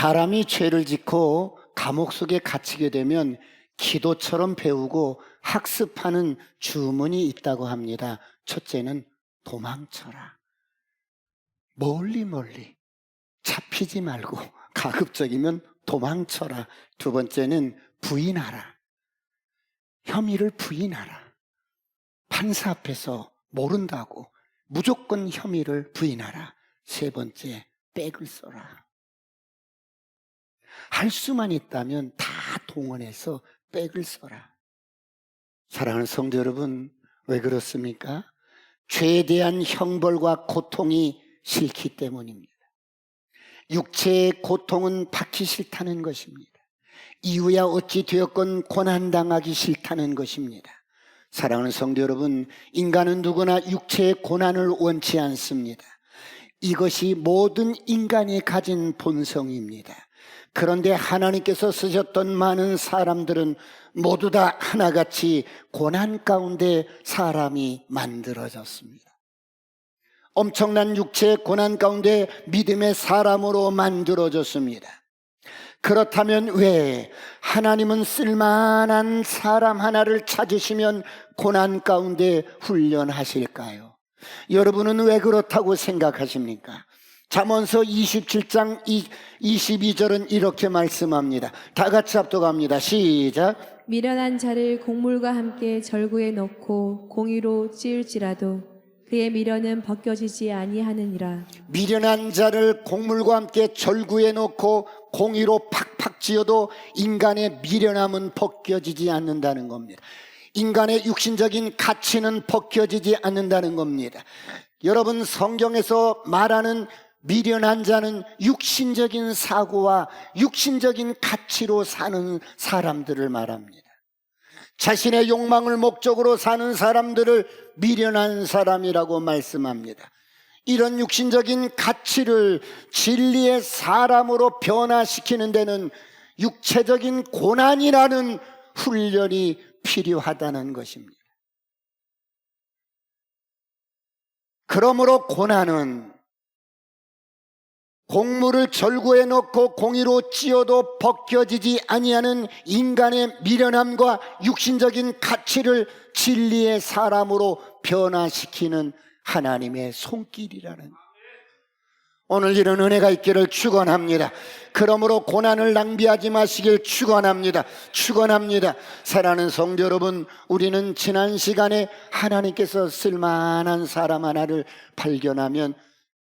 사람이 죄를 짓고 감옥 속에 갇히게 되면 기도처럼 배우고 학습하는 주문이 있다고 합니다. 첫째는 도망쳐라. 멀리 멀리 잡히지 말고 가급적이면 도망쳐라. 두 번째는 부인하라. 혐의를 부인하라. 판사 앞에서 모른다고 무조건 혐의를 부인하라. 세 번째, 백을 써라. 할 수만 있다면 다 동원해서 백을 써라. 사랑하는 성도 여러분, 왜 그렇습니까? 죄에 대한 형벌과 고통이 싫기 때문입니다. 육체의 고통은 받기 싫다는 것입니다. 이유야 어찌 되었건 고난당하기 싫다는 것입니다. 사랑하는 성도 여러분, 인간은 누구나 육체의 고난을 원치 않습니다. 이것이 모든 인간이 가진 본성입니다. 그런데 하나님께서 쓰셨던 많은 사람들은 모두 다 하나같이 고난 가운데 사람이 만들어졌습니다. 엄청난 육체의 고난 가운데 믿음의 사람으로 만들어졌습니다. 그렇다면 왜 하나님은 쓸만한 사람 하나를 찾으시면 고난 가운데 훈련하실까요? 여러분은 왜 그렇다고 생각하십니까? 잠언서 27장 22절은 이렇게 말씀합니다. 다 같이 합독합니다. 시작. 미련한 자를 곡물과 함께 절구에 넣고 공의로 찌을지라도 그의 미련은 벗겨지지 아니하느니라. 미련한 자를 곡물과 함께 절구에 넣고 공의로 팍팍 찌어도 인간의 미련함은 벗겨지지 않는다는 겁니다. 인간의 육신적인 가치는 벗겨지지 않는다는 겁니다. 여러분, 성경에서 말하는 미련한 자는 육신적인 사고와 육신적인 가치로 사는 사람들을 말합니다. 자신의 욕망을 목적으로 사는 사람들을 미련한 사람이라고 말씀합니다. 이런 육신적인 가치를 진리의 사람으로 변화시키는 데는 육체적인 고난이라는 훈련이 필요하다는 것입니다. 그러므로 고난은 곡물을 절구에 넣고 공의로 찌어도 벗겨지지 아니하는 인간의 미련함과 육신적인 가치를 진리의 사람으로 변화시키는 하나님의 손길이라는, 오늘 이런 은혜가 있기를 축원합니다. 그러므로 고난을 낭비하지 마시길 축원합니다. 축원합니다. 사랑하는 성도 여러분, 우리는 지난 시간에 하나님께서 쓸만한 사람 하나를 발견하면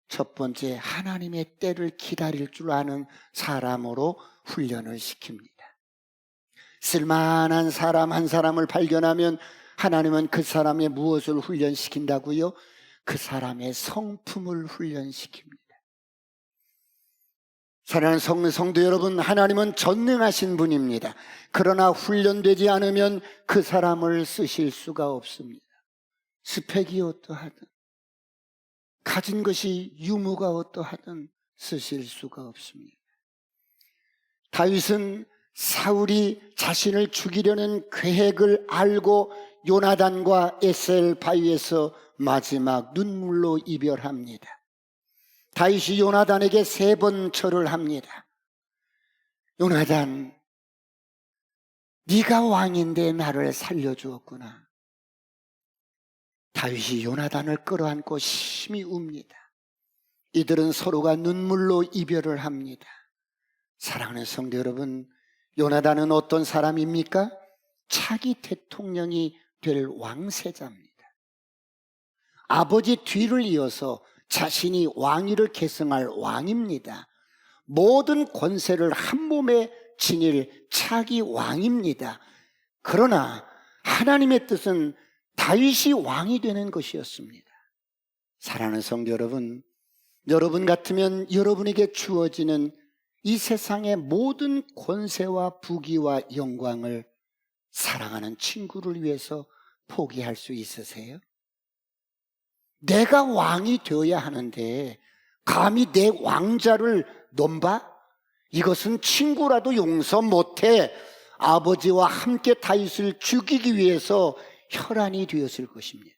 첫 번째, 하나님의 때를 기다릴 줄 아는 사람으로 훈련을 시킵니다. 쓸만한 사람 한 사람을 발견하면 하나님은 그 사람의 무엇을 훈련시킨다고요? 그 사람의 성품을 훈련시킵니다. 사랑하는 성도 여러분, 하나님은 전능하신 분입니다. 그러나 훈련되지 않으면 그 사람을 쓰실 수가 없습니다. 스펙이 어떠하든 가진 것이 유무가 어떠하든 쓰실 수가 없습니다. 다윗은 사울이 자신을 죽이려는 계획을 알고 요나단과 에셀 바위에서 마지막 눈물로 이별합니다. 다윗이 요나단에게 3번 절을 합니다. 요나단, 네가 왕인데 나를 살려주었구나. 다윗이 요나단을 끌어안고 심히 웁니다. 이들은 서로가 눈물로 이별을 합니다. 사랑하는 성도 여러분, 요나단은 어떤 사람입니까? 차기 대통령이 될 왕세자입니다. 아버지 뒤를 이어서 자신이 왕위를 계승할 왕입니다. 모든 권세를 한 몸에 지닐 차기 왕입니다. 그러나 하나님의 뜻은 다윗이 왕이 되는 것이었습니다. 사랑하는 성도 여러분, 여러분 같으면 여러분에게 주어지는 이 세상의 모든 권세와 부귀와 영광을 사랑하는 친구를 위해서 포기할 수 있으세요? 내가 왕이 되어야 하는데 감히 내 왕자를 넘봐? 이것은 친구라도 용서 못해. 아버지와 함께 다윗을 죽이기 위해서 혈안이 되었을 것입니다.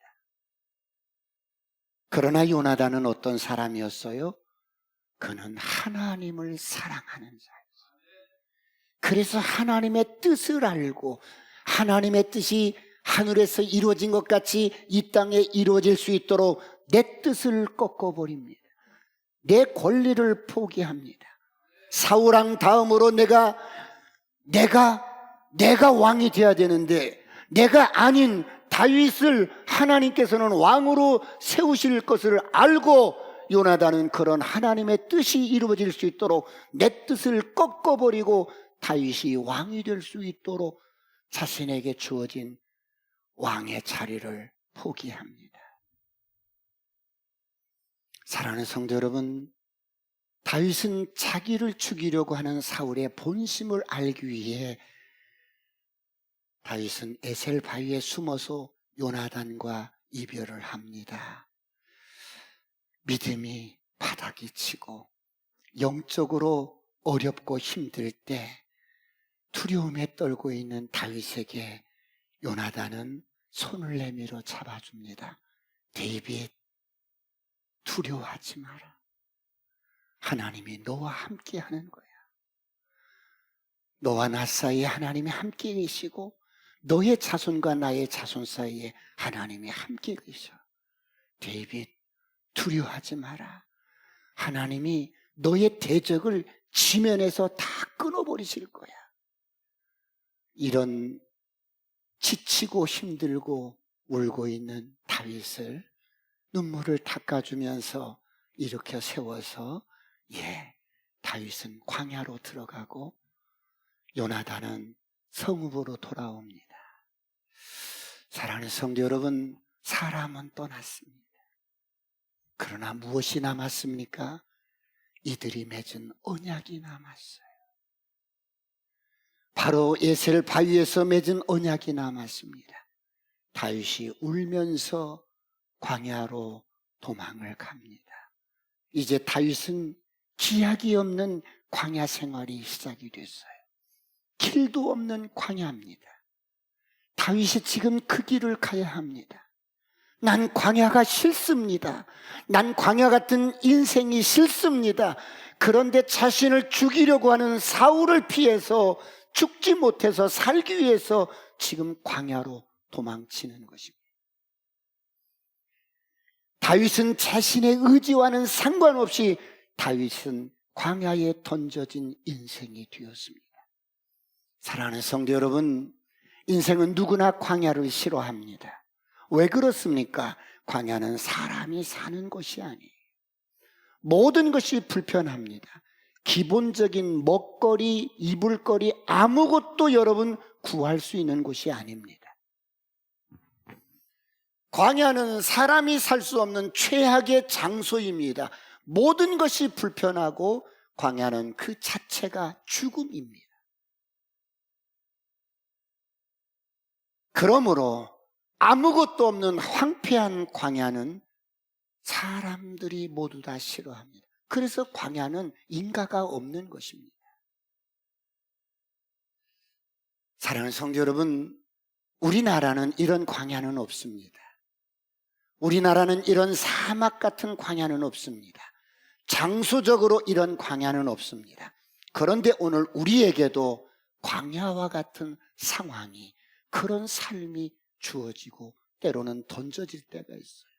그러나 요나단은 어떤 사람이었어요? 그는 하나님을 사랑하는 자예요. 그래서 하나님의 뜻을 알고 하나님의 뜻이 하늘에서 이루어진 것 같이 이 땅에 이루어질 수 있도록 내 뜻을 꺾어버립니다. 내 권리를 포기합니다. 사울왕 다음으로 내가 왕이 돼야 되는데 내가 아닌 다윗을 하나님께서는 왕으로 세우실 것을 알고 요나단은 그런 하나님의 뜻이 이루어질 수 있도록 내 뜻을 꺾어버리고 다윗이 왕이 될 수 있도록 자신에게 주어진 왕의 자리를 포기합니다. 사랑하는 성도 여러분, 다윗은 자기를 죽이려고 하는 사울의 본심을 알기 위해 다윗은 에셀 바위에 숨어서 요나단과 이별을 합니다. 믿음이 바닥이 치고 영적으로 어렵고 힘들 때 두려움에 떨고 있는 다윗에게 요나단은 손을 내밀어 잡아줍니다. 데이빗, 두려워하지 마라. 하나님이 너와 함께 하는 거야. 너와 나 사이에 하나님이 함께 계시고 너의 자손과 나의 자손 사이에 하나님이 함께 계셔. 데이빗, 두려워하지 마라. 하나님이 너의 대적을 지면에서 다 끊어버리실 거야. 이런 지치고 힘들고 울고 있는 다윗을 눈물을 닦아주면서 일으켜 세워서 다윗은 광야로 들어가고 요나단은 성읍으로 돌아옵니다. 사랑하는 성도 여러분, 사람은 떠났습니다. 그러나 무엇이 남았습니까? 이들이 맺은 언약이 남았어요. 바로 에셀 바위에서 맺은 언약이 남았습니다. 다윗이 울면서 광야로 도망을 갑니다. 이제 다윗은 기약이 없는 광야 생활이 시작이 됐어요. 길도 없는 광야입니다. 다윗이 지금 그 길을 가야 합니다. 난 광야가 싫습니다. 난 광야 같은 인생이 싫습니다. 그런데 자신을 죽이려고 하는 사울을 피해서 죽지 못해서 살기 위해서 지금 광야로 도망치는 것입니다. 다윗은 자신의 의지와는 상관없이 다윗은 광야에 던져진 인생이 되었습니다. 사랑하는 성도 여러분, 인생은 누구나 광야를 싫어합니다. 왜 그렇습니까? 광야는 사람이 사는 곳이 아니에요. 모든 것이 불편합니다. 기본적인 먹거리, 입을거리 아무것도 여러분 구할 수 있는 곳이 아닙니다. 광야는 사람이 살 수 없는 최악의 장소입니다. 모든 것이 불편하고 광야는 그 자체가 죽음입니다. 그러므로 아무것도 없는 황폐한 광야는 사람들이 모두 다 싫어합니다. 그래서 광야는 인가가 없는 것입니다. 사랑하는 성도 여러분, 우리나라는 이런 광야는 없습니다. 우리나라는 이런 사막 같은 광야는 없습니다. 장소적으로 이런 광야는 없습니다. 그런데 오늘 우리에게도 광야와 같은 상황이, 그런 삶이 주어지고 때로는 던져질 때가 있어요.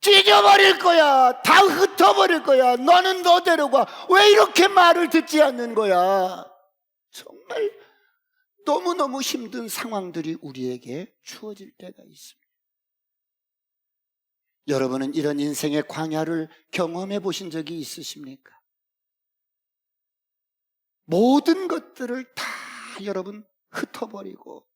찢어버릴 거야. 다 흩어버릴 거야. 너는 너대로 가. 왜 이렇게 말을 듣지 않는 거야? 정말 너무너무 힘든 상황들이 우리에게 주어질 때가 있습니다. 여러분은 이런 인생의 광야를 경험해 보신 적이 있으십니까? 모든 것들을 다 여러분 흩어버리고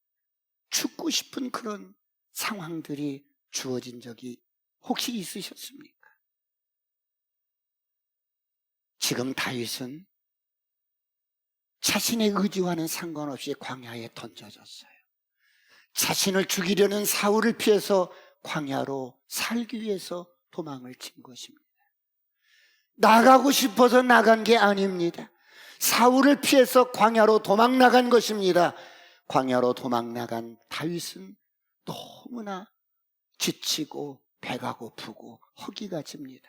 죽고 싶은 그런 상황들이 주어진 적이 혹시 있으셨습니까? 지금 다윗은 자신의 의지와는 상관없이 광야에 던져졌어요. 자신을 죽이려는 사울을 피해서 광야로 살기 위해서 도망을 친 것입니다. 나가고 싶어서 나간 게 아닙니다. 사울을 피해서 광야로 도망 나간 것입니다. 광야로 도망 나간 다윗은 너무나 지치고 배가 고프고 허기가 집니다.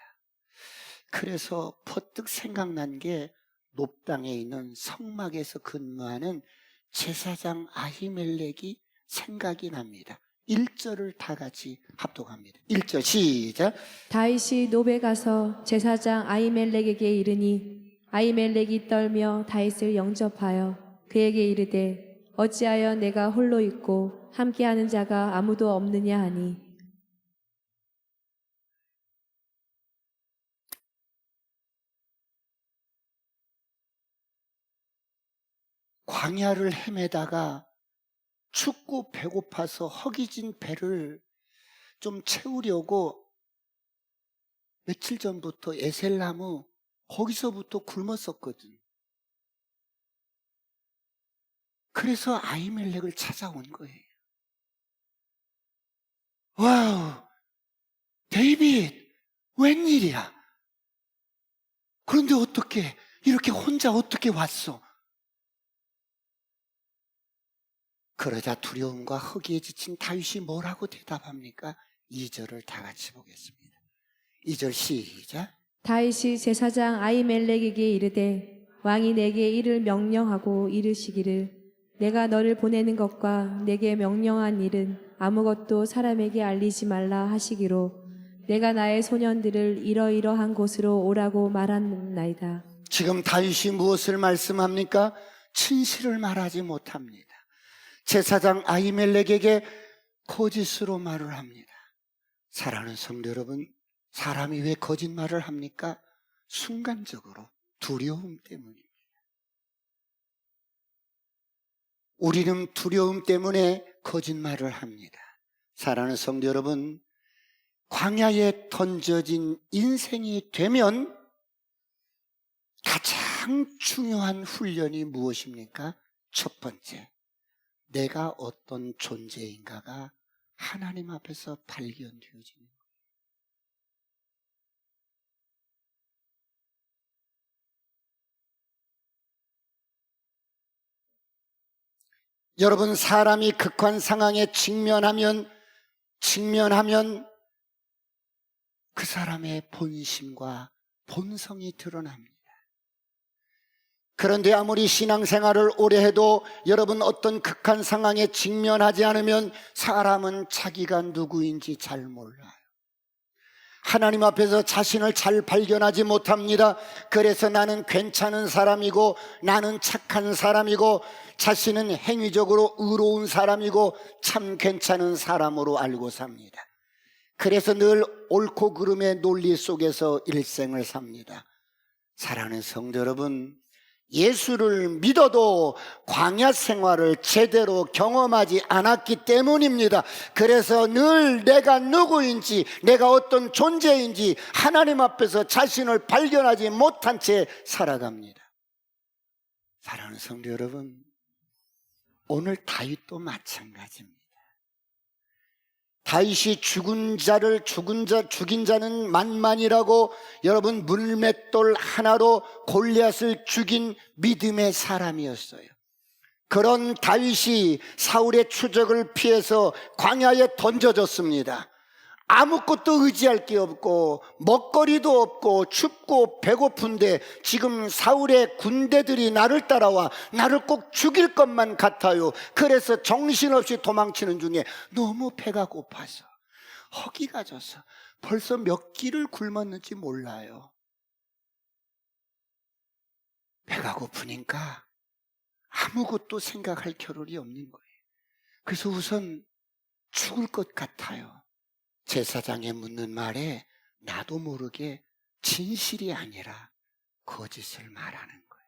그래서 퍼뜩 생각난 게 높당에 있는 성막에서 근무하는 제사장 아히멜렉이 생각이 납니다. 1절을 다 같이 합독합니다. 1절 시작. 다윗이 노베 가서 제사장 아히멜렉에게 이르니 아히멜렉이 떨며 다윗을 영접하여 그에게 이르되 어찌하여 내가 홀로 있고 함께하는 자가 아무도 없느냐 하니 광야를 헤매다가 춥고 배고파서 허기진 배를 좀 채우려고 며칠 전부터 에셀나무 거기서부터 굶었었거든. 그래서 아히멜렉을 찾아온 거예요. 와우, 데이빗, 웬일이야? 그런데 어떻게 이렇게 혼자 어떻게 왔어? 그러자 두려움과 허기에 지친 다윗이 뭐라고 대답합니까? 2절을 다 같이 보겠습니다. 2절 시작. 다윗이 제사장 아히멜렉에게 이르되 왕이 내게 이를 명령하고 이르시기를 내가 너를 보내는 것과 내게 명령한 일은 아무것도 사람에게 알리지 말라 하시기로 내가 나의 소년들을 이러이러한 곳으로 오라고 말하나이다. 지금 다윗이 무엇을 말씀합니까? 진실을 말하지 못합니다. 제사장 아히멜렉에게 거짓으로 말을 합니다. 사랑하는 성도 여러분, 사람이 왜 거짓말을 합니까? 순간적으로 두려움 때문입니다. 우리는 두려움 때문에 거짓말을 합니다. 사랑하는 성도 여러분, 광야에 던져진 인생이 되면 가장 중요한 훈련이 무엇입니까? 첫 번째, 내가 어떤 존재인가가 하나님 앞에서 발견되어지는 거예요. 여러분, 사람이 극한 상황에 직면하면 그 사람의 본심과 본성이 드러납니다. 그런데 아무리 신앙생활을 오래 해도 여러분 어떤 극한 상황에 직면하지 않으면 사람은 자기가 누구인지 잘 몰라요. 하나님 앞에서 자신을 잘 발견하지 못합니다. 그래서 나는 괜찮은 사람이고 나는 착한 사람이고 자신은 행위적으로 의로운 사람이고 참 괜찮은 사람으로 알고 삽니다. 그래서 늘 옳고 그름의 논리 속에서 일생을 삽니다. 사랑하는 성도 여러분, 예수를 믿어도 광야 생활을 제대로 경험하지 않았기 때문입니다. 그래서 늘 내가 누구인지, 내가 어떤 존재인지 하나님 앞에서 자신을 발견하지 못한 채 살아갑니다. 사랑하는 성도 여러분, 오늘 다윗도 마찬가지입니다. 다윗이 죽인 자는 만만이라고 여러분 물맷돌 하나로 골리앗을 죽인 믿음의 사람이었어요. 그런 다윗이 사울의 추적을 피해서 광야에 던져졌습니다. 아무것도 의지할 게 없고 먹거리도 없고 춥고 배고픈데 지금 사울의 군대들이 나를 따라와 나를 꼭 죽일 것만 같아요. 그래서 정신없이 도망치는 중에 너무 배가 고파서 허기가 져서 벌써 몇 끼를 굶었는지 몰라요. 배가 고프니까 아무것도 생각할 겨를이 없는 거예요. 그래서 우선 죽을 것 같아요. 제사장에 묻는 말에 나도 모르게 진실이 아니라 거짓을 말하는 거예요.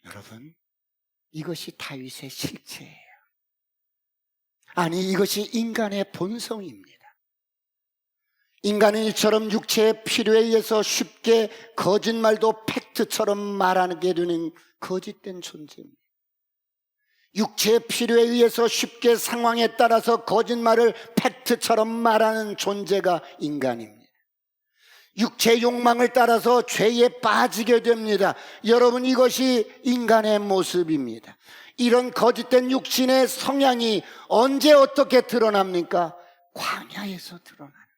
여러분, 이것이 다윗의 실체예요. 아니, 이것이 인간의 본성입니다. 인간은 이처럼 육체의 필요에 의해서 쉽게 거짓말도 팩트처럼 말하게 되는 거짓된 존재입니다. 육체의 필요에 의해서 쉽게 상황에 따라서 거짓말을 팩트처럼 말하는 존재가 인간입니다. 육체의 욕망을 따라서 죄에 빠지게 됩니다. 여러분, 이것이 인간의 모습입니다. 이런 거짓된 육신의 성향이 언제 어떻게 드러납니까? 광야에서 드러나는 거예요.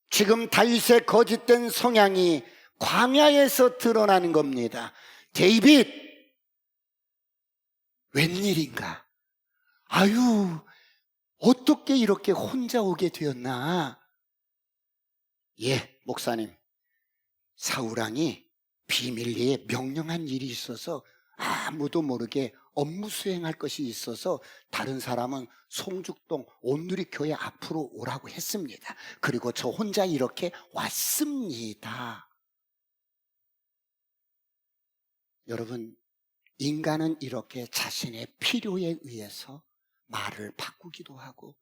지금 다윗의 거짓된 성향이 광야에서 드러나는 겁니다. 데이빗, 웬일인가? 아유, 어떻게 이렇게 혼자 오게 되었나? 예, 목사님, 사울왕이 비밀리에 명령한 일이 있어서 아무도 모르게 업무 수행할 것이 있어서 다른 사람은 송죽동 온누리 교회 앞으로 오라고 했습니다. 그리고 저 혼자 이렇게 왔습니다. 여러분, 인간은 이렇게 자신의 필요에 의해서 말을 바꾸기도 하고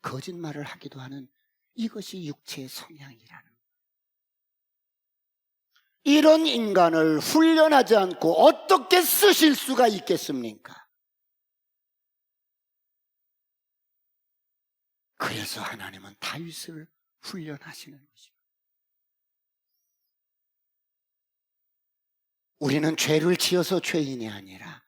거짓말을 하기도 하는, 이것이 육체의 성향이라는 거예요. 이런 인간을 훈련하지 않고 어떻게 쓰실 수가 있겠습니까? 그래서 하나님은 다윗을 훈련하시는 것입니다. 우리는 죄를 지어서 죄인이 아니라,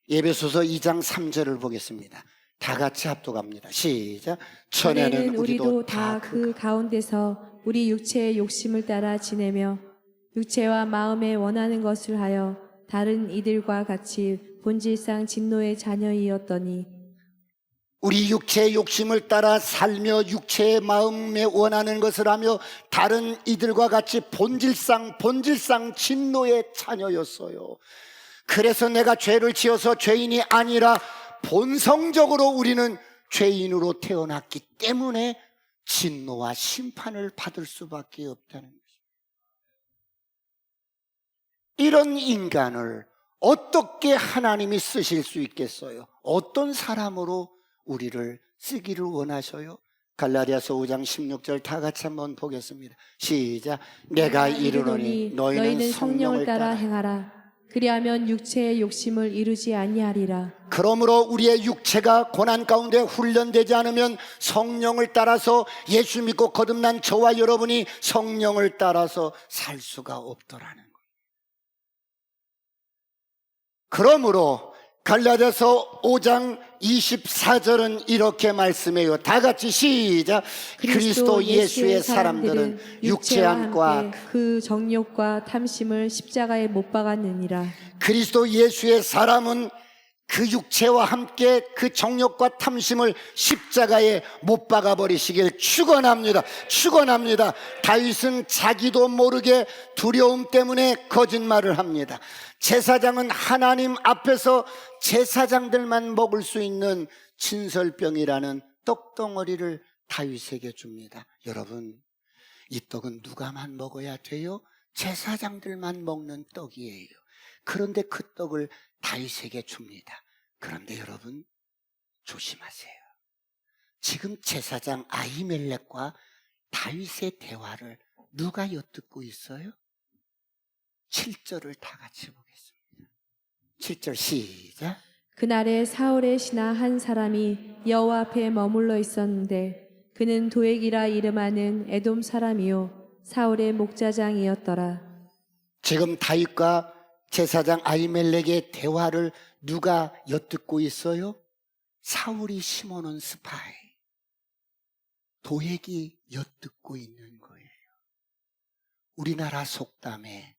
에베소서 2장 3절을 보겠습니다. 다 같이 합독합니다. 시작. 전에는 우리도 다 그 가운데서 우리 육체의 욕심을 따라 지내며 육체와 마음에 원하는 것을 하여 다른 이들과 같이 본질상 진노의 자녀이었더니, 우리 육체의 욕심을 따라 살며 육체의 마음에 원하는 것을 하며 다른 이들과 같이 본질상 진노의 자녀였어요. 그래서 내가 죄를 지어서 죄인이 아니라 본성적으로 우리는 죄인으로 태어났기 때문에 진노와 심판을 받을 수밖에 없다는 것입니다. 이런 인간을 어떻게 하나님이 쓰실 수 있겠어요? 어떤 사람으로 우리를 쓰기를 원하셔요? 갈라디아서 5장 16절 다 같이 한번 보겠습니다. 시작. 내가 이르노니 너희는 성령을 따라 행하라. 그리하면 육체의 욕심을 이루지 아니하리라. 그러므로 우리의 육체가 고난 가운데 훈련되지 않으면 성령을 따라서, 예수 믿고 거듭난 저와 여러분이 성령을 따라서 살 수가 없더라는 거예요. 그러므로 갈라디아서 5장 24절은 이렇게 말씀해요. 다 같이 시작. 그리스도 예수의 사람들은 육체 안과 그 정욕과 탐심을 십자가에 못 박았느니라. 그리스도 예수의 사람은 그 육체와 함께 그 정욕과 탐심을 십자가에 못 박아버리시길 축원합니다. 축원합니다. 다윗은 자기도 모르게 두려움 때문에 거짓말을 합니다. 제사장은 하나님 앞에서 제사장들만 먹을 수 있는 진설병이라는 떡덩어리를 다윗에게 줍니다. 여러분, 이 떡은 누가만 먹어야 돼요? 제사장들만 먹는 떡이에요. 그런데 그 떡을 다윗에게 줍니다. 그런데 여러분, 조심하세요. 지금 제사장 아히멜렉과 다윗의 대화를 누가 엿듣고 있어요? 7절을 다 같이 보겠습니다. 7절 시작. 그날에 사울의 신하 한 사람이 여호와 앞에 머물러 있었는데 그는 도액이라 이름하는 에돔 사람이요 사울의 목자장이었더라. 지금 다윗과 제사장 아히멜렉의 대화를 누가 엿듣고 있어요? 사울이 심어놓은 스파이, 도액이 엿듣고 있는 거예요. 우리나라 속담에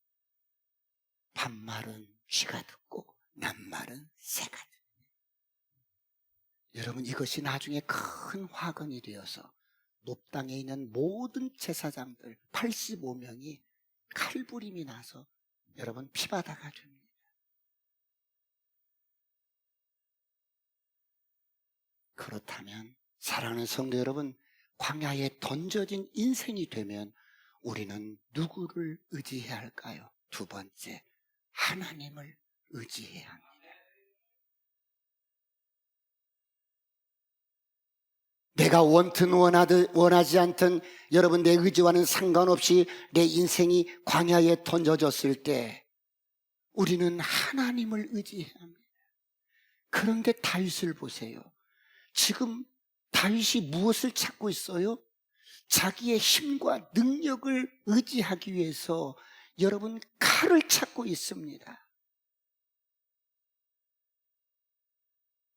반말은 쥐가 듣고 낱말은 새가 듣고, 여러분, 이것이 나중에 큰 화근이 되어서 높당에 있는 모든 제사장들 85명이 칼부림이 나서 여러분 피바다가 됩니다. 그렇다면 사랑하는 성도 여러분, 광야에 던져진 인생이 되면 우리는 누구를 의지해야 할까요? 두 번째, 하나님을 의지해야 합니다. 내가 원든 원하지 않든 여러분, 내 의지와는 상관없이 내 인생이 광야에 던져졌을 때 우리는 하나님을 의지해야 합니다. 그런데 다윗을 보세요. 지금 다윗이 무엇을 찾고 있어요? 자기의 힘과 능력을 의지하기 위해서 여러분 칼을 찾고 있습니다.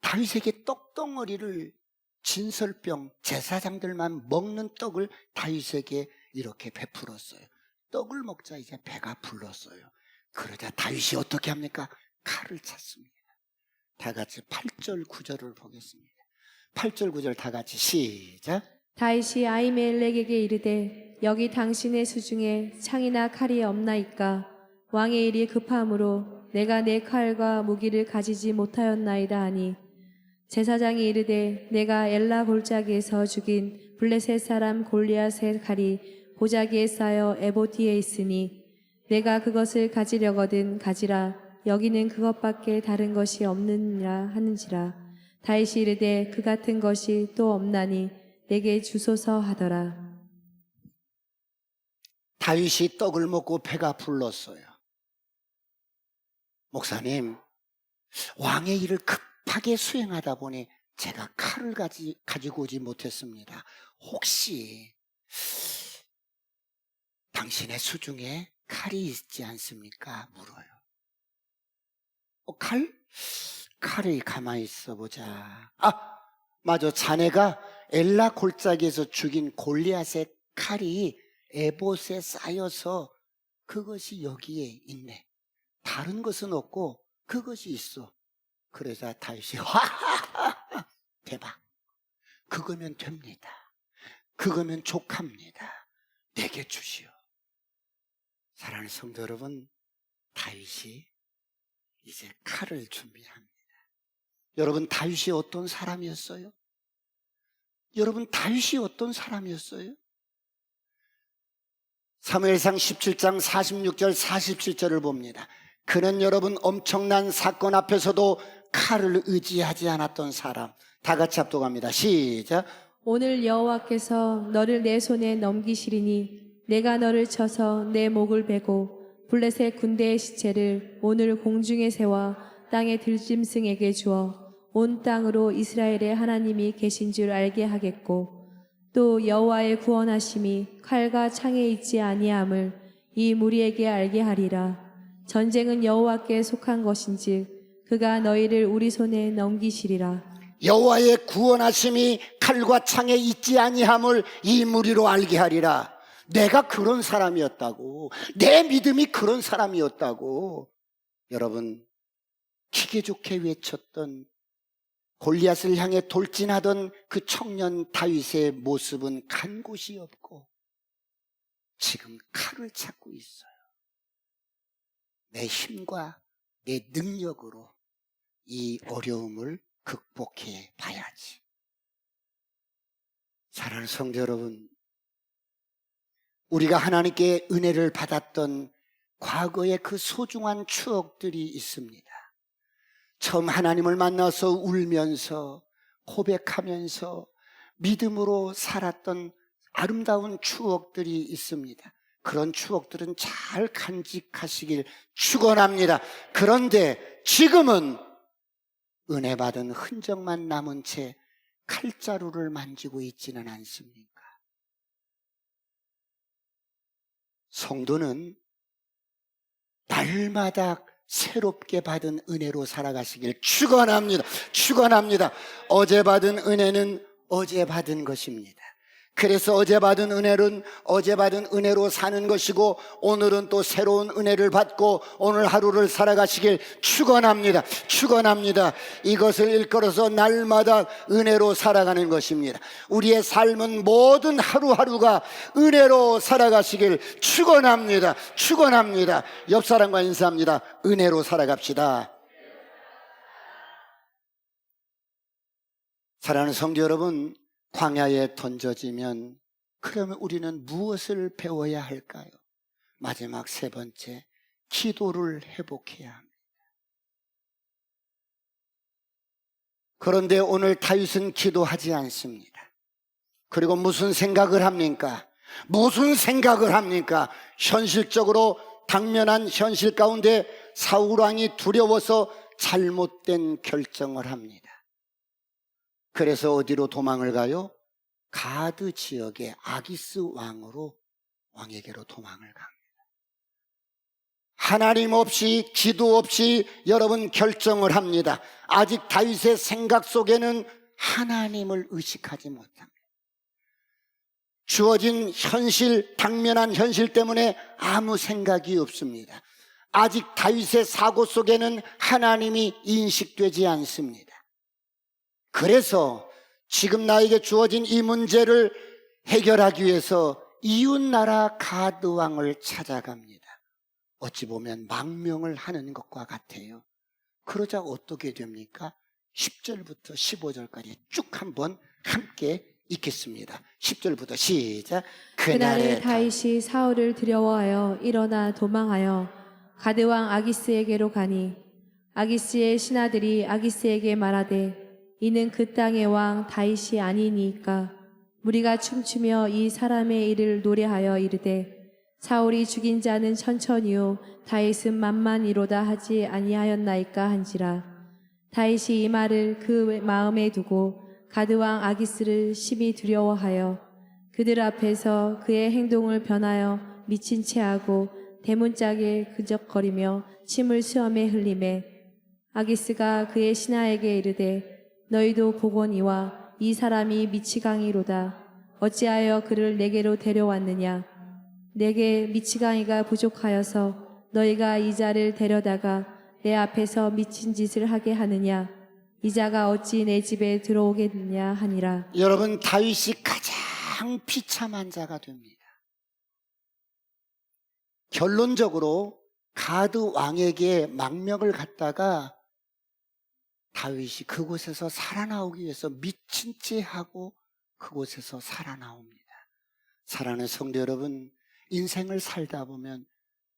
다윗에게 떡덩어리를, 진설병, 제사장들만 먹는 떡을 다윗에게 이렇게 베풀었어요. 떡을 먹자 이제 배가 불렀어요. 그러자 다윗이 어떻게 합니까? 칼을 찾습니다. 다 같이 8절 9절을 보겠습니다. 8절 9절 다 같이 시작. 다윗이 아히멜렉에게 이르되 여기 당신의 수중에 창이나 칼이 없나이까? 왕의 일이 급함으로 내가 내 칼과 무기를 가지지 못하였나이다 하니 제사장이 이르되 내가 엘라 골짜기에서 죽인 블레셋 사람 골리앗의 칼이 보자기에 쌓여 에봇디에 있으니 내가 그것을 가지려거든 가지라. 여기는 그것밖에 다른 것이 없느니라 하는지라. 다윗이 이르되 그 같은 것이 또 없나니 내게 주소서 하더라. 다윗이 떡을 먹고 배가 불렀어요. 목사님, 왕의 일을 급하게 수행하다 보니 제가 칼을 가지고 오지 못했습니다. 혹시 당신의 수중에 칼이 있지 않습니까? 물어요. 칼? 칼을 가만히 있어보자. 맞아. 자네가 엘라 골짜기에서 죽인 골리앗의 칼이 에봇에 쌓여서 그것이 여기에 있네. 다른 것은 없고 그것이 있어. 그러자 다윗이 대박. 그거면 됩니다. 그거면 족합니다. 내게 주시오. 사랑하는 성도 여러분, 다윗이 이제 칼을 준비합니다. 여러분, 다윗이 어떤 사람이었어요? 여러분, 다윗이 어떤 사람이었어요? 사무엘상 17장 46절 47절을 봅니다. 그는 여러분 엄청난 사건 앞에서도 칼을 의지하지 않았던 사람. 다 같이 합독합니다. 시작. 오늘 여호와께서 너를 내 손에 넘기시리니 내가 너를 쳐서 내 목을 베고 블레셋 군대의 시체를 오늘 공중에 세워 땅의 들짐승에게 주어 온 땅으로 이스라엘의 하나님이 계신 줄 알게 하겠고 또 여호와의 구원하심이 칼과 창에 있지 아니함을 이 무리에게 알게 하리라. 전쟁은 여호와께 속한 것인즉 그가 너희를 우리 손에 넘기시리라. 여호와의 구원하심이 칼과 창에 있지 아니함을 이 무리로 알게 하리라. 내가 그런 사람이었다고. 내 믿음이 그런 사람이었다고. 여러분, 기계 좋게 외쳤던 골리앗을 향해 돌진하던 그 청년 다윗의 모습은 간 곳이 없고 지금 칼을 찾고 있어요. 내 힘과 내 능력으로 이 어려움을 극복해 봐야지. 사랑하는 성도 여러분, 우리가 하나님께 은혜를 받았던 과거의 그 소중한 추억들이 있습니다. 처음 하나님을 만나서 울면서 고백하면서 믿음으로 살았던 아름다운 추억들이 있습니다. 그런 추억들은 잘 간직하시길 축원합니다. 그런데 지금은 은혜 받은 흔적만 남은 채 칼자루를 만지고 있지는 않습니까? 성도는 날마다 새롭게 받은 은혜로 살아가시길 축원합니다. 축원합니다. 어제 받은 은혜는 어제 받은 것입니다. 그래서 어제 받은 은혜는 어제 받은 은혜로 사는 것이고 오늘은 또 새로운 은혜를 받고 오늘 하루를 살아가시길 축원합니다. 축원합니다. 이것을 일컬어서 날마다 은혜로 살아가는 것입니다. 우리의 삶은 모든 하루하루가 은혜로 살아가시길 축원합니다. 축원합니다. 옆 사람과 인사합니다. 은혜로 살아갑시다. 사랑하는 성도 여러분, 광야에 던져지면 그러면 우리는 무엇을 배워야 할까요? 마지막 세 번째, 기도를 회복해야 합니다. 그런데 오늘 다윗은 기도하지 않습니다. 그리고 무슨 생각을 합니까? 무슨 생각을 합니까? 현실적으로 당면한 현실 가운데 사울 왕이 두려워서 잘못된 결정을 합니다. 그래서 어디로 도망을 가요? 가드 지역의 아기스 왕에게로 도망을 갑니다. 하나님 없이 기도 없이 여러분 결정을 합니다. 아직 다윗의 생각 속에는 하나님을 의식하지 못합니다. 주어진 현실, 당면한 현실 때문에 아무 생각이 없습니다. 아직 다윗의 사고 속에는 하나님이 인식되지 않습니다. 그래서 지금 나에게 주어진 이 문제를 해결하기 위해서 이웃나라 가드 왕을 찾아갑니다. 어찌 보면 망명을 하는 것과 같아요. 그러자 어떻게 됩니까? 10절부터 15절까지 쭉 한번 함께 읽겠습니다. 10절부터 시작. 그날에 다윗이 사울을 두려워하여 일어나 도망하여 가드왕 아기스에게로 가니 아기스의 신하들이 아기스에게 말하되 이는 그 땅의 왕 다윗이 아니니까 무리가 춤추며 이 사람의 일을 노래하여 이르되 사울이 죽인 자는 천천히요 다윗은 만만이로다 하지 아니하였나이까 한지라. 다윗이 이 말을 그 마음에 두고 가드왕 아기스를 심히 두려워하여 그들 앞에서 그의 행동을 변하여 미친 채 하고 대문짝에 그적거리며 침을 수염에 흘리매 아기스가 그의 신하에게 이르되 너희도 보거니와 이 사람이 미치광이로다. 어찌하여 그를 내게로 데려왔느냐. 내게 미치광이가 부족하여서 너희가 이 자를 데려다가 내 앞에서 미친 짓을 하게 하느냐. 이 자가 어찌 내 집에 들어오겠느냐 하니라. 여러분, 다윗이 가장 비참한 자가 됩니다. 결론적으로 가드 왕에게 망명을 갖다가 다윗이 그곳에서 살아나오기 위해서 미친 채 하고 그곳에서 살아나옵니다. 사랑하는 성도 여러분, 인생을 살다 보면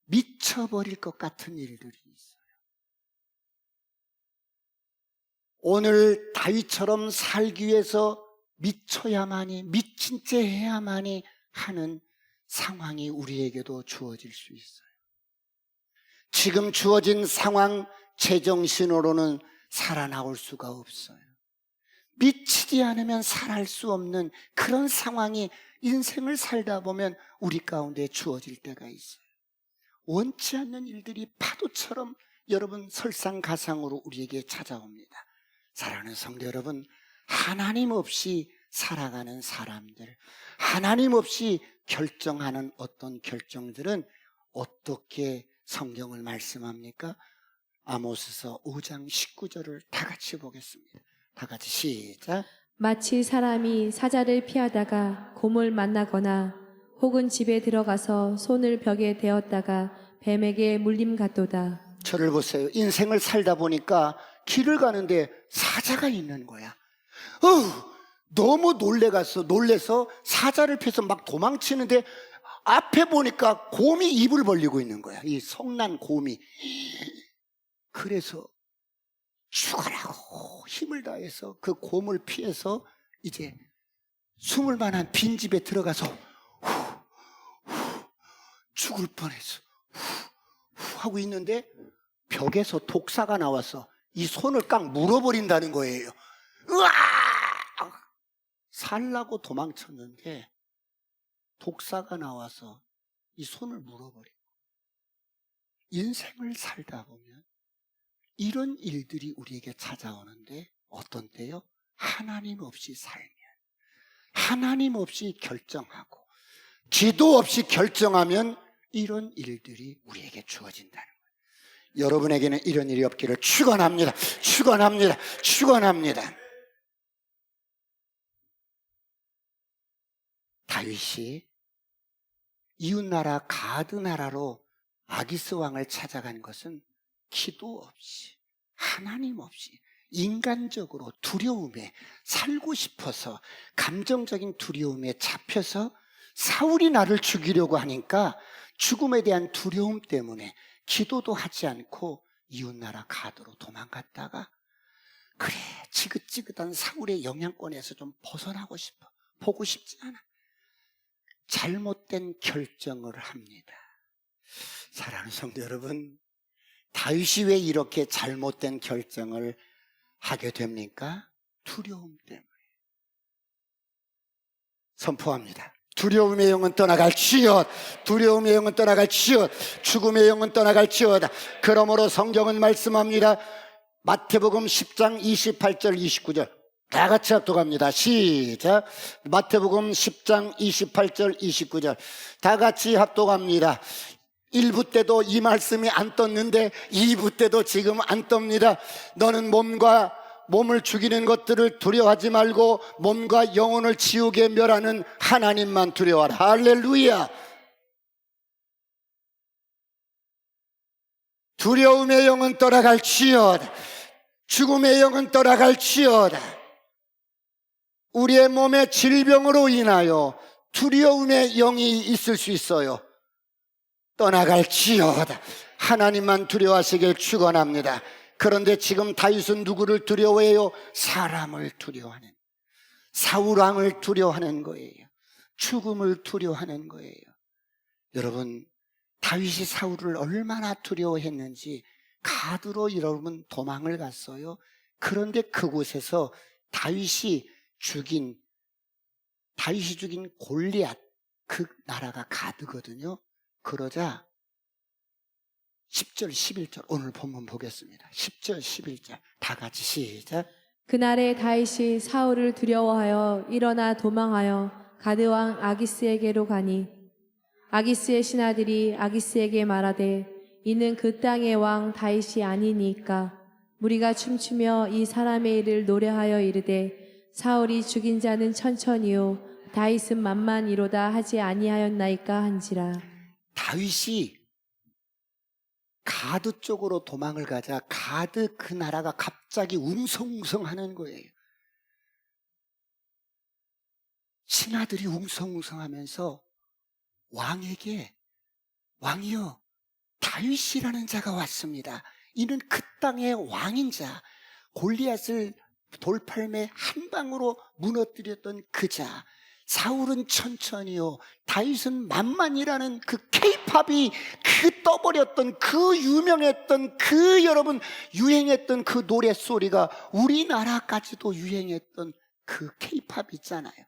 미쳐버릴 것 같은 일들이 있어요. 오늘 다윗처럼 살기 위해서 미쳐야만이, 미친 채 해야만이 하는 상황이 우리에게도 주어질 수 있어요. 지금 주어진 상황, 제정신으로는 살아나올 수가 없어요. 미치지 않으면 살아갈 수 없는 그런 상황이 인생을 살다 보면 우리 가운데 주어질 때가 있어요. 원치 않는 일들이 파도처럼 여러분 설상가상으로 우리에게 찾아옵니다. 사랑하는 성도 여러분, 하나님 없이 살아가는 사람들, 하나님 없이 결정하는 어떤 결정들은 어떻게 성경을 말씀합니까? 아모스서 5장 19절을 다 같이 보겠습니다. 다 같이 시작. 마치 사람이 사자를 피하다가 곰을 만나거나 혹은 집에 들어가서 손을 벽에 대었다가 뱀에게 물림 같도다. 저를 보세요. 인생을 살다 보니까 길을 가는데 사자가 있는 거야. 너무 놀래서 사자를 피해서 막 도망치는데 앞에 보니까 곰이 입을 벌리고 있는 거야. 이 성난 곰이. 그래서 죽어라고 힘을 다해서 그 곰을 피해서 이제 숨을 만한 빈집에 들어가서 죽을 뻔했어. 하고 있는데 벽에서 독사가 나와서 이 손을 깡 물어버린다는 거예요. 으아! 살라고 도망쳤는데 독사가 나와서 이 손을 물어버리고. 인생을 살다 보면 이런 일들이 우리에게 찾아오는데 어떤 때요? 하나님 없이 살면, 하나님 없이 결정하고 기도 없이 결정하면 이런 일들이 우리에게 주어진다는 거예요. 여러분에게는 이런 일이 없기를 축원합니다. 축원합니다. 축원합니다. 다윗이 이웃나라 가드 나라로 아기스 왕을 찾아간 것은 기도 없이, 하나님 없이 인간적으로 두려움에 살고 싶어서 감정적인 두려움에 잡혀서 사울이 나를 죽이려고 하니까 죽음에 대한 두려움 때문에 기도도 하지 않고 이웃나라 가드로 도망갔다가 그래 지긋지긋한 사울의 영향권에서 좀 벗어나고 싶어, 보고 싶지 않아. 잘못된 결정을 합니다. 사랑하는 성도 여러분, 다윗이 왜 이렇게 잘못된 결정을 하게 됩니까? 두려움 때문에. 선포합니다. 두려움의 영은 떠나갈지어다. 두려움의 영은 떠나갈지어다. 죽음의 영은 떠나갈지어다. 그러므로 성경은 말씀합니다. 마태복음 10장 28절 29절 다 같이 합독합니다. 시작. 마태복음 10장 28절 29절 다 같이 합독합니다. 1부 때도 이 말씀이 안 떴는데 2부 때도 지금 안 떱니다. 너는 몸을 죽이는 것들을 두려워하지 말고 몸과 영혼을 지옥에 멸하는 하나님만 두려워하라. 할렐루야. 두려움의 영은 떠나갈지어다. 죽음의 영은 떠나갈지어다. 우리의 몸의 질병으로 인하여 두려움의 영이 있을 수 있어요. 떠나갈지어다. 하나님만 두려워하시길 축원합니다. 그런데 지금 다윗은 누구를 두려워해요? 사람을 두려워하는, 사울 왕을 두려워하는 거예요. 죽음을 두려워하는 거예요. 여러분, 다윗이 사울을 얼마나 두려워했는지 가드로 여러분 도망을 갔어요. 그런데 그곳에서 다윗이 죽인 골리앗, 그 나라가 가드거든요. 그러자 10절 11절 오늘 본문 보겠습니다. 10절 11절 다 같이 시작. 그날에 다윗이 사울을 두려워하여 일어나 도망하여 가드왕 아기스에게로 가니 아기스의 신하들이 아기스에게 말하되 이는 그 땅의 왕 다윗이 아니니까 무리가 춤추며 이 사람의 일을 노래하여 이르되 사울이 죽인 자는 천천히요 다윗은 만만이로다 하지 아니하였나이까 한지라. 다윗이 가드 쪽으로 도망을 가자 가드 그 나라가 갑자기 웅성웅성하는 거예요. 신하들이 웅성웅성하면서 왕에게 왕이여 다윗이라는 자가 왔습니다. 이는 그 땅의 왕인 자, 골리앗을 돌팔매 한 방으로 무너뜨렸던 그 자, 사울은 천천히요 다윗은 만만이라는 그 케이팝이 그 떠버렸던 그 유명했던 그 여러분 유행했던 그 노랫소리가 우리나라까지도 유행했던 그 케이팝 있잖아요.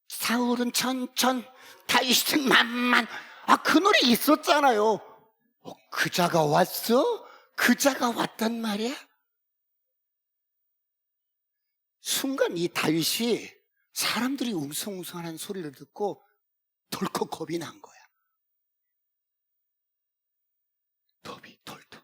사울은 천천, 다윗은 만만. 그 노래 있었잖아요. 그 자가 왔어? 그 자가 왔단 말이야? 순간 이 다윗이 사람들이 웅성웅성하는 소리를 듣고 덜컥 겁이 난 거야. 겁이 덜컥.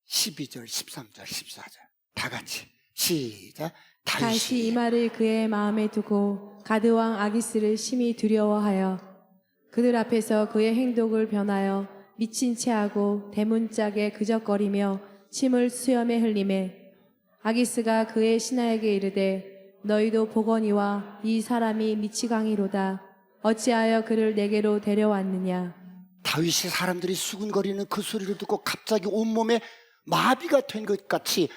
12절, 13절, 14절 다 같이 시작. 다윗이 이 말을 그의 마음에 두고 가드왕 아기스를 심히 두려워하여 그들 앞에서 그의 행동을 변하여 미친 채하고 대문짝에 그적거리며 침을 수염에 흘리매 아기스가 그의 신하에게 이르되 너희도 보거니와 이 사람이 미치광이로다. 어찌하여 그를 내게로 데려왔느냐. 다윗이 사람들이 수군거리는 그 소리를 듣고 갑자기 온몸에 마비가 된 것 같이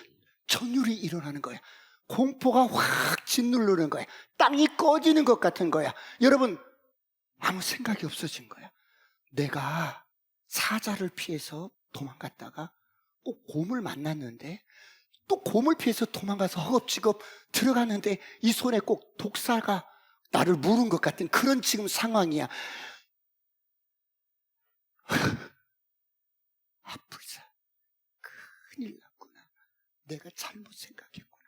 전율이 일어나는 거야. 공포가 확 짓누르는 거야. 땅이 꺼지는 것 같은 거야. 여러분, 아무 생각이 없어진 거야. 내가 사자를 피해서 도망갔다가 꼭 곰을 만났는데 또 곰을 피해서 도망가서 허겁지겁 들어갔는데 이 손에 꼭 독사가 나를 물은 것 같은 그런 지금 상황이야. 아프자. 큰일 났구나. 내가 잘못 생각했구나.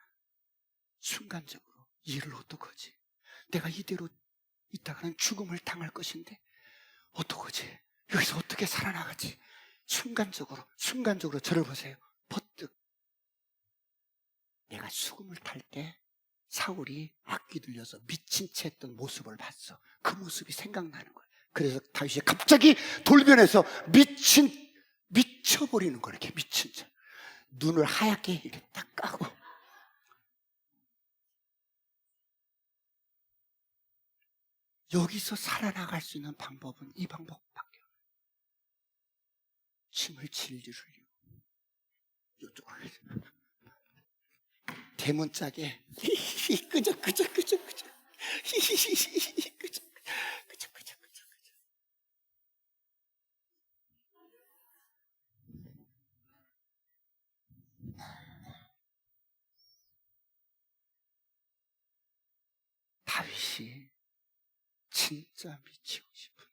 순간적으로 일을 어떡하지? 내가 이대로 있다가는 죽음을 당할 것인데 어떡하지? 여기서 어떻게 살아나가지? 순간적으로 저를 보세요. 퍼뜩. 내가 수금을 탈 때 사울이 악기 들려서 미친 채 했던 모습을 봤어. 그 모습이 생각나는 거야. 그래서 다윗이 갑자기 돌변해서 미쳐버리는 거야. 이렇게 미친 채. 눈을 하얗게 이렇게 딱 까고. 여기서 살아나갈 수 있는 방법은 이 방법밖에 없어요. 침을 질질 흘리고 이쪽으로 대문짝에 끄적 다윗이 진짜 미치고 싶은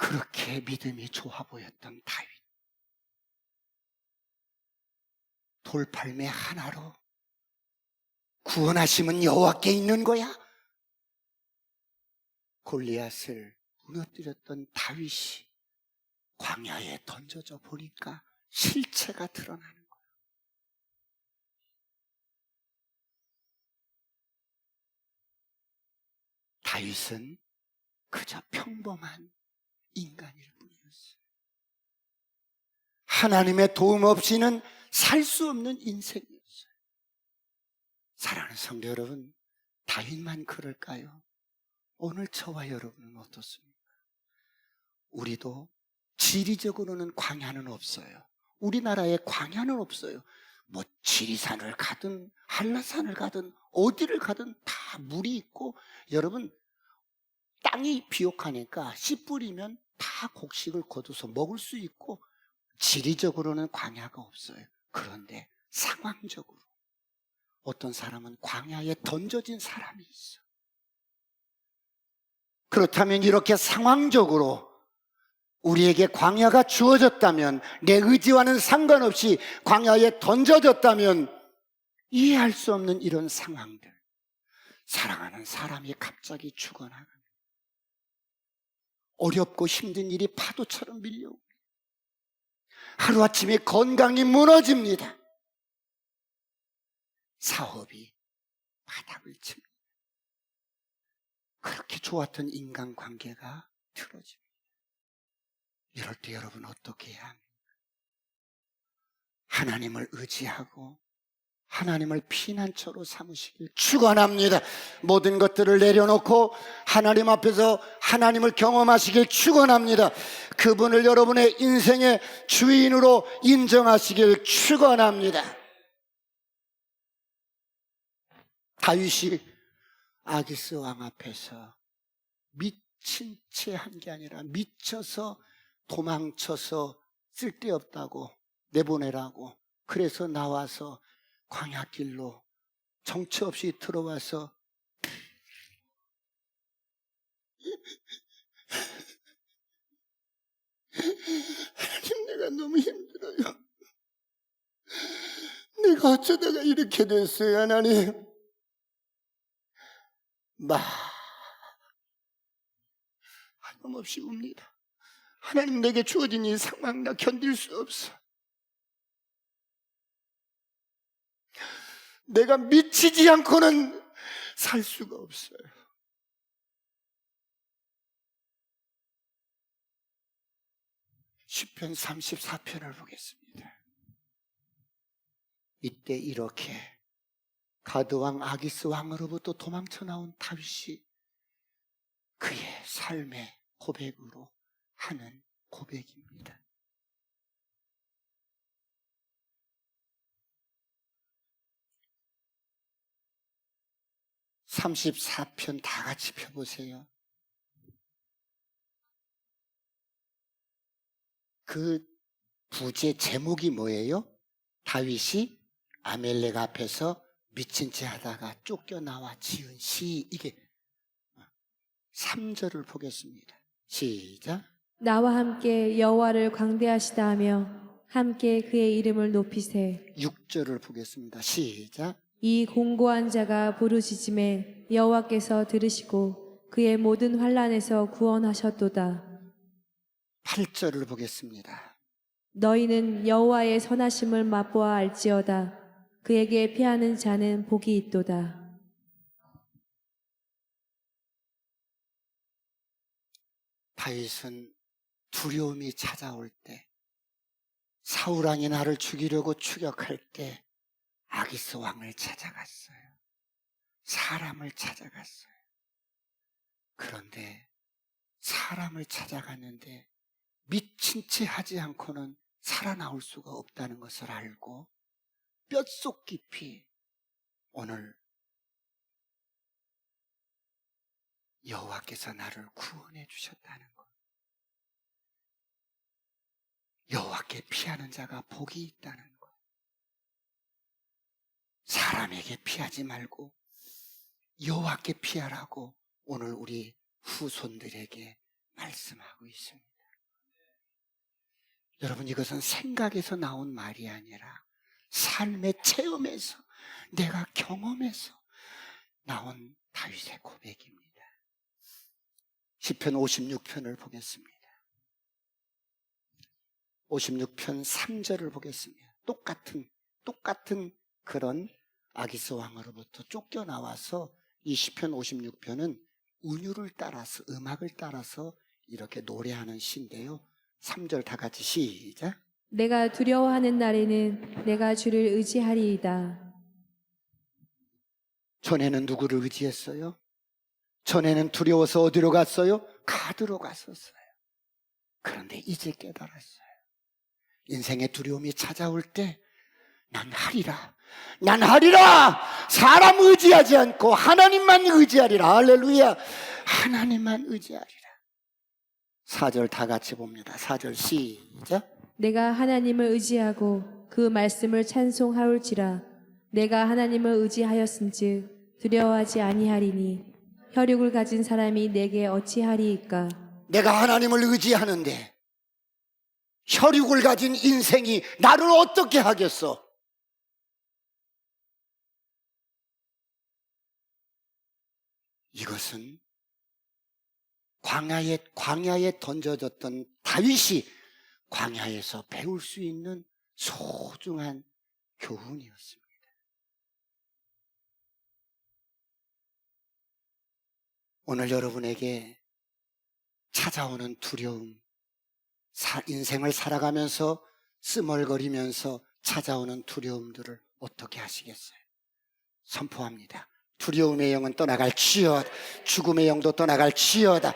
그렇게 믿음이 좋아 보였던 다윗. 돌팔매 하나로 구원하심은 여호와께 있는 거야. 골리앗을 무너뜨렸던 다윗이 광야에 던져져 보니까 실체가 드러나는 거야. 다윗은 그저 평범한 인간일 뿐이었어요. 하나님의 도움 없이는 살 수 없는 인생이었어요. 사랑하는 성도 여러분, 다윗만 그럴까요? 오늘 저와 여러분은 어떻습니까? 우리도 지리적으로는 광야는 없어요. 우리나라에 광야는 없어요. 뭐 지리산을 가든 한라산을 가든 어디를 가든 다 물이 있고, 여러분 땅이 비옥하니까 씨 뿌리면 다 곡식을 거둬서 먹을 수 있고, 지리적으로는 광야가 없어요. 그런데 상황적으로 어떤 사람은 광야에 던져진 사람이 있어. 그렇다면 이렇게 상황적으로 우리에게 광야가 주어졌다면, 내 의지와는 상관없이 광야에 던져졌다면, 이해할 수 없는 이런 상황들, 사랑하는 사람이 갑자기 죽어나가는, 어렵고 힘든 일이 파도처럼 밀려옵니다. 하루아침에 건강이 무너집니다. 사업이 바닥을 칩니다. 그렇게 좋았던 인간관계가 틀어집니다. 이럴 때 여러분 어떻게 해야 합니까? 하나님을 의지하고 하나님을 피난처로 삼으시길 축원합니다. 모든 것들을 내려놓고 하나님 앞에서 하나님을 경험하시길 축원합니다. 그분을 여러분의 인생의 주인으로 인정하시길 축원합니다. 다윗이 아기스 왕 앞에서 미친 채 한 게 아니라 미쳐서 도망쳐서 쓸데없다고 내보내라고, 그래서 나와서 광야길로 정처 없이 들어와서 하나님, 내가 너무 힘들어요. 내가 어쩌다가 이렇게 됐어요, 하나님. 하염없이 웁니다. 하나님, 내게 주어진 이 상황 나 견딜 수 없어. 내가 미치지 않고는 살 수가 없어요. 시편 34편을 보겠습니다. 이때 이렇게 가드왕 아기스 왕으로부터 도망쳐 나온 다윗이 그의 삶의 고백으로 하는 고백입니다. 34편 다 같이 펴보세요. 그 부제 제목이 뭐예요? 다윗이 아멜렉 앞에서 미친 채 하다가 쫓겨나와 지은 시. 이게 3절을 보겠습니다. 시작. 나와 함께 여호와를 광대하시다 하며 함께 그의 이름을 높이세. 6절을 보겠습니다. 시작. 이 공고한 자가 부르짖음에 여호와께서 들으시고 그의 모든 환난에서 구원하셨도다. 8절을 보겠습니다. 너희는 여호와의 선하심을 맛보아 알지어다. 그에게 피하는 자는 복이 있도다. 다윗은 두려움이 찾아올 때, 사울 왕이 나를 죽이려고 추격할 때 아기스 왕을 찾아갔어요. 사람을 찾아갔어요. 그런데 사람을 찾아갔는데 미친 채 하지 않고는 살아나올 수가 없다는 것을 알고 뼛속 깊이 오늘 여호와께서 나를 구원해 주셨다는 것, 여호와께 피하는 자가 복이 있다는 것, 사람에게 피하지 말고 여호와께 피하라고 오늘 우리 후손들에게 말씀하고 있습니다. 여러분, 이것은 생각에서 나온 말이 아니라 삶의 체험에서, 내가 경험해서 나온 다윗의 고백입니다. 시편 56편을 보겠습니다. 56편 3절을 보겠습니다. 똑같은 그런 아기스 왕으로부터 쫓겨나와서 이 시편 56편은 운율을 따라서, 음악을 따라서 이렇게 노래하는 시인데요. 3절 다 같이 시작. 내가 두려워하는 날에는 내가 주를 의지하리이다. 전에는 누구를 의지했어요? 전에는 두려워서 어디로 갔어요? 가드로 갔었어요. 그런데 이제 깨달았어요. 인생의 두려움이 찾아올 때 난 하리라, 난 하리라. 사람 의지하지 않고 하나님만 의지하리라. 할렐루야. 하나님만 의지하리라. 4절 다 같이 봅니다. 4절 시작. 내가 하나님을 의지하고 그 말씀을 찬송하올지라. 내가 하나님을 의지하였은즉 두려워하지 아니하리니 혈육을 가진 사람이 내게 어찌하리이까. 내가 하나님을 의지하는데 혈육을 가진 인생이 나를 어떻게 하겠어? 이것은 광야에 던져졌던 다윗이 광야에서 배울 수 있는 소중한 교훈이었습니다. 오늘 여러분에게 찾아오는 두려움, 인생을 살아가면서 쓰멀거리면서 찾아오는 두려움들을 어떻게 하시겠어요? 선포합니다. 두려움의 영은 떠나갈지어다. 죽음의 영도 떠나갈지어다.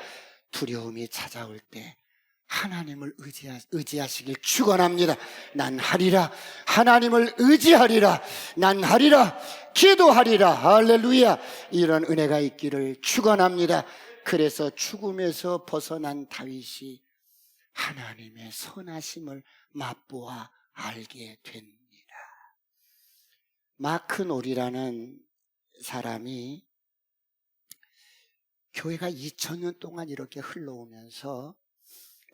두려움이 찾아올 때 하나님을 의지하시길 축원합니다. 난 하리라. 하나님을 의지하리라. 난 하리라. 기도하리라. 할렐루야. 이런 은혜가 있기를 축원합니다. 그래서 죽음에서 벗어난 다윗이 하나님의 선하심을 맛보아 알게 됩니다. 마크 놀이라는 사람이 교회가 2000년 동안 이렇게 흘러오면서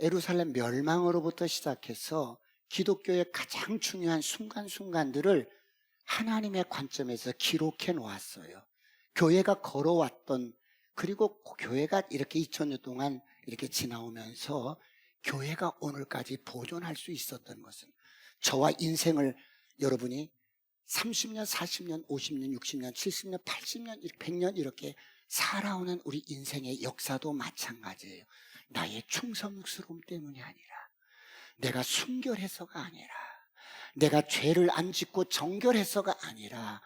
예루살렘 멸망으로부터 시작해서 기독교의 가장 중요한 순간순간들을 하나님의 관점에서 기록해 놓았어요. 교회가 걸어왔던, 그리고 교회가 이렇게 2000년 동안 이렇게 지나오면서 교회가 오늘까지 보존할 수 있었던 것은, 저와 인생을 여러분이 30년, 40년, 50년, 60년, 70년, 80년, 100년 이렇게 살아오는 우리 인생의 역사도 마찬가지예요. 나의 충성스러움 때문이 아니라, 내가 순결해서가 아니라, 내가 죄를 안 짓고 정결해서가 아니라,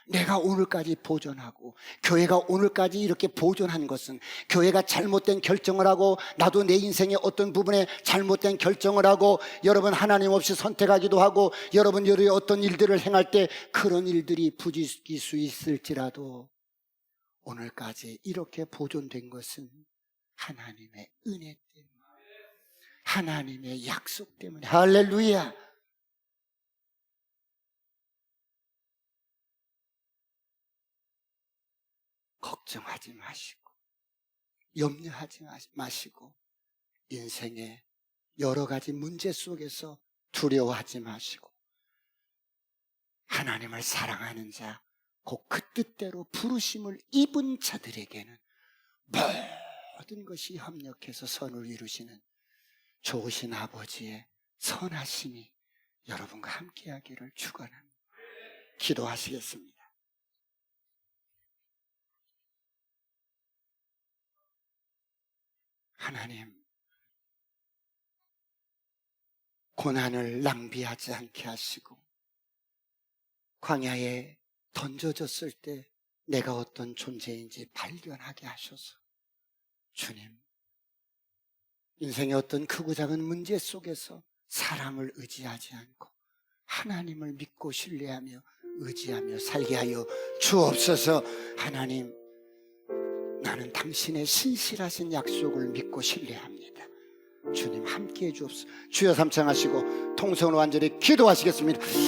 내가 오늘까지 보존하고 교회가 오늘까지 이렇게 보존한 것은, 교회가 잘못된 결정을 하고 나도 내 인생의 어떤 부분에 잘못된 결정을 하고 여러분 하나님 없이 선택하기도 하고 여러분들이 어떤 일들을 행할 때 그런 일들이 부딪힐 수 있을지라도 오늘까지 이렇게 보존된 것은 하나님의 은혜 때문에, 하나님의 약속 때문에. 할렐루야. 걱정하지 마시고 염려하지 마시고 인생의 여러 가지 문제 속에서 두려워하지 마시고 하나님을 사랑하는 자, 곧 그 뜻대로 부르심을 입은 자들에게는 모든 것이 협력해서 선을 이루시는 좋으신 아버지의 선하심이 여러분과 함께하기를 축원합니다. 기도하시겠습니다. 하나님, 고난을 낭비하지 않게 하시고 광야에 던져졌을 때 내가 어떤 존재인지 발견하게 하셔서, 주님, 인생의 어떤 크고 작은 문제 속에서 사람을 의지하지 않고 하나님을 믿고 신뢰하며 의지하며 살게 하여 주옵소서. 하나님, 나는 당신의 신실하신 약속을 믿고 신뢰합니다. 주님 함께해 주옵소서. 주여 삼창하시고 통성으로 완전히 기도하시겠습니다.